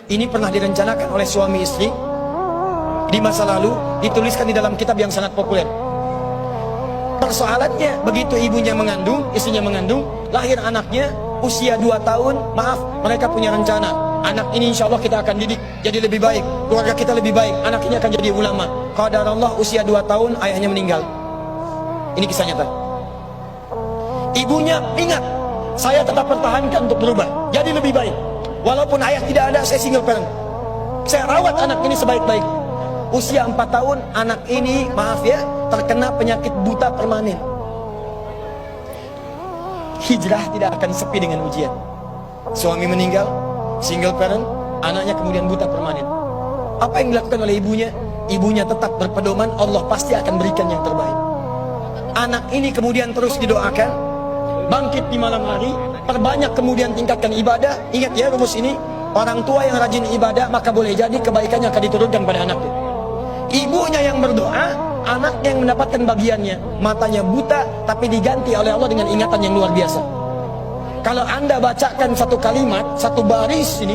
Ini pernah direncanakan oleh suami istri di masa lalu, dituliskan di dalam kitab yang sangat populer. Persoalannya, begitu ibunya mengandung, istrinya mengandung, lahir anaknya usia 2 tahun, maaf, mereka punya rencana, anak ini insya Allah kita akan didik jadi lebih baik, keluarga kita lebih baik, anak ini akan jadi ulama. Qadarullah usia 2 tahun ayahnya meninggal. Ini kisah nyata. Ibunya ingat, saya tetap pertahankan untuk berubah jadi lebih baik, walaupun ayah tidak ada, saya single parent, saya rawat anak ini sebaik-baik. Usia 4 tahun anak ini, maaf ya, terkena penyakit buta permanen. Hijrah tidak akan sepi dengan ujian. Suami meninggal, single parent, anaknya kemudian buta permanen. Apa yang dilakukan oleh ibunya? Ibunya tetap berpedoman, Allah pasti akan berikan yang terbaik. Anak ini kemudian terus didoakan, bangkit di malam hari, perbanyak kemudian tingkatkan ibadah. Ingat ya rumus ini, orang tua yang rajin ibadah maka boleh jadi kebaikannya akan diturunkan pada anaknya. Ibunya yang berdoa, anaknya yang mendapatkan bagiannya. Matanya buta tapi diganti oleh Allah dengan ingatan yang luar biasa. Kalau Anda bacakan satu kalimat, satu baris ini,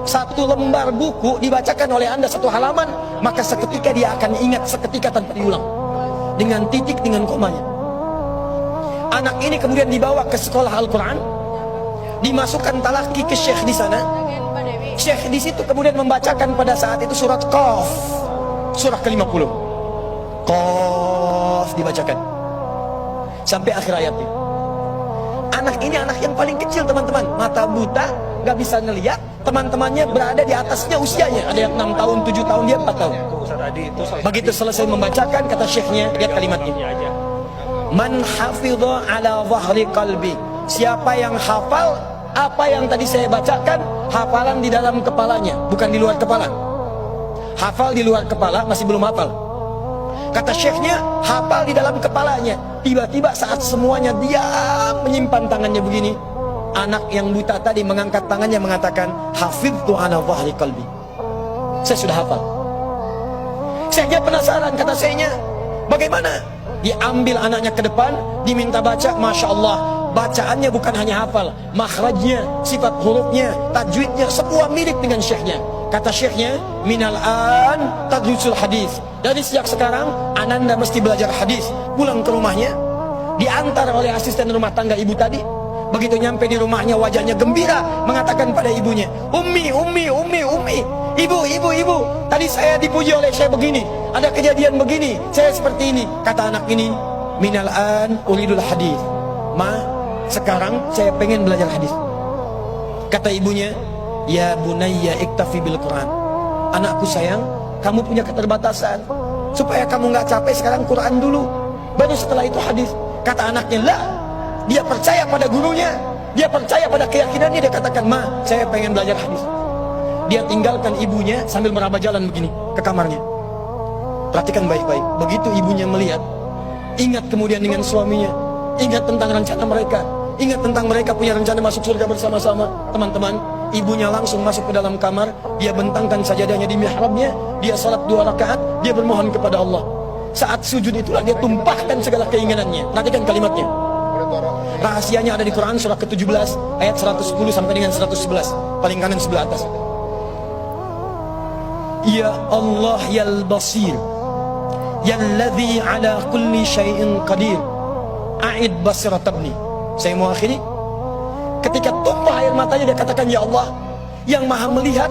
satu lembar buku dibacakan oleh Anda satu halaman, maka seketika dia akan ingat seketika tanpa diulang, dengan titik, dengan komanya. Anak ini kemudian dibawa ke sekolah Al-Quran, dimasukkan talaki ke syekh di sana. Syekh di situ kemudian membacakan pada saat itu surat Qaf, surah ke-50. Qaf dibacakan sampai akhir ayatnya. Anak ini anak yang paling kecil teman-teman, mata buta, gak bisa ngelihat. Teman-temannya berada di atasnya usianya, ada yang 6 tahun, 7 tahun, dia 4 tahun. Begitu selesai membacakan, kata syekhnya, lihat kalimat ini, man hafidha ala zahri qalbi, siapa yang hafal apa yang tadi saya bacakan, hafalan di dalam kepalanya, bukan di luar kepala. Hafal di luar kepala masih belum hafal. Kata syekhnya, hafal di dalam kepalanya. Tiba-tiba saat semuanya diam menyimpan tangannya begini, anak yang buta tadi mengangkat tangannya mengatakan, hafidtu ala zahri qalbi, saya sudah hafal. Syekhnya penasaran, kata syekhnya, bagaimana? Diambil anaknya ke depan, diminta baca, Masya Allah, bacaannya bukan hanya hafal, makhrajnya, sifat hurufnya, tajwidnya, semua mirip dengan syekhnya. Kata syekhnya, minal an tadrusul hadis, dari sejak sekarang ananda mesti belajar hadis. Pulang ke rumahnya, diantar oleh asisten rumah tangga ibu tadi. Begitu nyampe di rumahnya, wajahnya gembira, mengatakan pada ibunya, ummi, ibu, tadi saya dipuji oleh saya begini, ada kejadian begini, saya seperti ini. Kata anak ini, minal an uridul hadis, ma, sekarang saya pengen belajar hadis. Kata ibunya, ya bunayya iktafi bil Quran, anakku sayang, kamu punya keterbatasan, supaya kamu nggak capek sekarang Quran dulu, baru setelah itu hadis. Kata anaknya, lah, dia percaya pada gurunya, dia percaya pada keyakinannya, dia katakan, ma, saya pengen belajar hadis. Dia tinggalkan ibunya sambil meraba jalan begini ke kamarnya. Perhatikan baik-baik, begitu ibunya melihat, ingat kemudian dengan suaminya, ingat tentang rencana mereka, ingat tentang mereka punya rencana masuk surga bersama-sama. Teman-teman, ibunya langsung masuk ke dalam kamar, dia bentangkan sajadahnya di mihrabnya, dia salat 2 rakaat, dia bermohon kepada Allah. Saat sujud itulah dia tumpahkan segala keinginannya. Perhatikan kalimatnya. Rahasianya ada di Quran surah ke-17 ayat 110 sampai dengan 111, paling kanan sebelah atas. Ya Allah yal basir, yalladzi ala kulli syai'in qadir, a'id basirat tabni. Saya mau akhiri. Ketika tumpah air matanya, dia katakan, ya Allah yang maha melihat,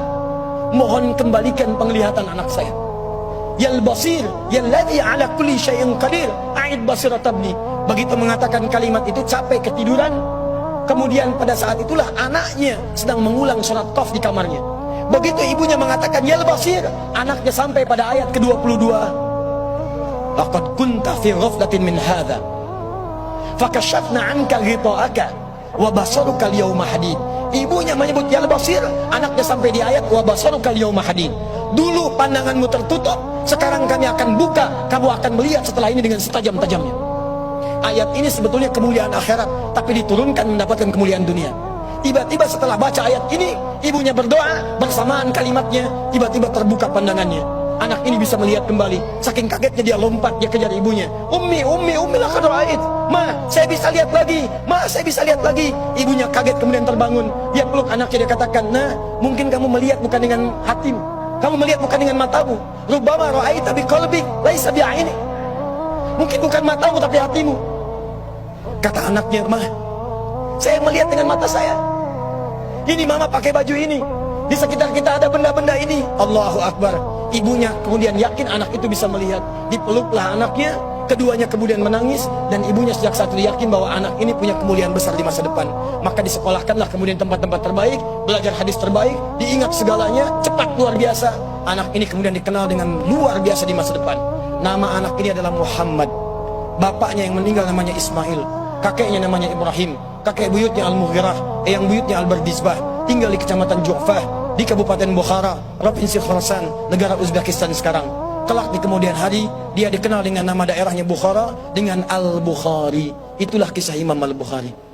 mohon kembalikan penglihatan anak saya. Yal basir, yalladzi ala kulli syai'in qadir, a'id basirat tabni. Begitu mengatakan kalimat itu, capek ketiduran. Kemudian pada saat itulah anaknya sedang mengulang surat Qaf di kamarnya. Begitu ibunya mengatakan yal basir, anaknya sampai pada ayat ke-22. Laqad kunta fi ghaflatin min hadza fakashafna 'anka ghita'aka wa basaruka al-yawma hadid. Ibunya menyebut yal basir, anaknya sampai di ayat wa basaruka al-yawma hadid. Dulu pandanganmu tertutup, sekarang kami akan buka, kamu akan melihat setelah ini dengan setajam-tajamnya. Ayat ini sebetulnya kemuliaan akhirat, tapi diturunkan mendapatkan kemuliaan dunia. Tiba-tiba setelah baca ayat ini, ibunya berdoa, bersamaan kalimatnya, tiba-tiba terbuka pandangannya. Anak ini bisa melihat kembali. Saking kagetnya dia lompat, dia kejar ibunya. Ummi, laqad ra'ait. Ma, saya bisa lihat lagi. Ma, saya bisa lihat lagi. Ibunya kaget kemudian terbangun. Dia peluk anaknya, dia katakan, nah, mungkin kamu melihat bukan dengan hatimu, kamu melihat bukan dengan matamu. Rubbama ra'aita biqalbik laisa bi'ainik. Mungkin bukan matamu tapi hatimu. Kata anaknya, Ma, saya melihat dengan mata saya. Ini mama pakai baju ini, di sekitar kita ada benda-benda ini. Allahu Akbar. Ibunya kemudian yakin anak itu bisa melihat. Dipeluklah anaknya. Keduanya kemudian menangis, dan ibunya sejak saat itu yakin bahwa anak ini punya kemuliaan besar di masa depan. Maka disekolahkanlah kemudian tempat-tempat terbaik, belajar hadis terbaik, diingat segalanya, cepat luar biasa. Anak ini kemudian dikenal dengan luar biasa di masa depan. Nama anak ini adalah Muhammad. Bapaknya yang meninggal namanya Ismail, kakeknya namanya Ibrahim, kakek buyutnya Al-Mughirah, eyang buyutnya Al-Bardizbah. Tinggal di kecamatan Ju'fah, di Kabupaten Bukhara, Provinsi Khorasan, negara Uzbekistan sekarang. Kelak di kemudian hari dia dikenal dengan nama daerahnya Bukhara dengan Al-Bukhari. Itulah kisah Imam Al-Bukhari.